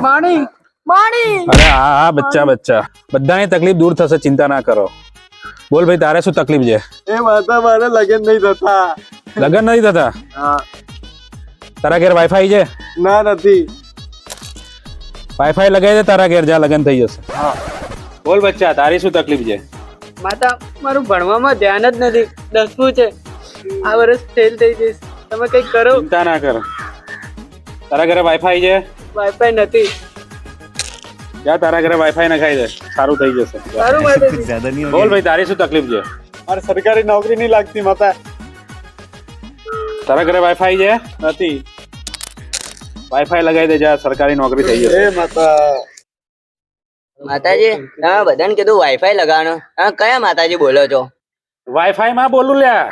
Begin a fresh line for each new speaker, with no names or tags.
પાણી પાણી
અરે હા બચ્ચા બચ્ચા બધાની તકલીફ દૂર થશે, ચિંતા ના કરો. બોલ ભાઈ, તારે શું તકલીફ છે?
એ માતા મારે લગન નહીં થતા.
લગન નથી થતા?
હા.
તારા ઘેર વાઈફાઈ છે?
ના નથી.
વાઈફાઈ લગાવી દે તારા ઘેર, જા લગન થઈ જશે.
હા.
બોલ બચ્ચા, તારી શું તકલીફ છે?
માતા મારું ભણવામાં ધ્યાન જ નથી, 10મું છે, આ વર્ષ ફેલ થઈ જઈશ, તમે કઈક કરો.
ચિંતા ના કર. તારા ઘરે વાઈફાઈ છે?
વાઈફાઈ નથી.
જા તારા ઘરે વાઈફાઈ નખાઈ દે, સારું થઈ જશે.
સારું માતાજી.
બોલ ભાઈ, તારી શું તકલીફ છે?
મારે સરકારી નોકરી નહીં લાગતી માતા.
તારા ઘરે વાઈફાઈ છે?
નથી.
વાઈફાઈ લગાવી દે, જા સરકારી નોકરી થઈ જશે.
એ માતા.
માતાજી, તમે બધાને કીધું વાઈફાઈ લગાવવાનો, હા કયા માતાજી બોલો છો?
વાઈફાઈ માં બોલું લ્યા.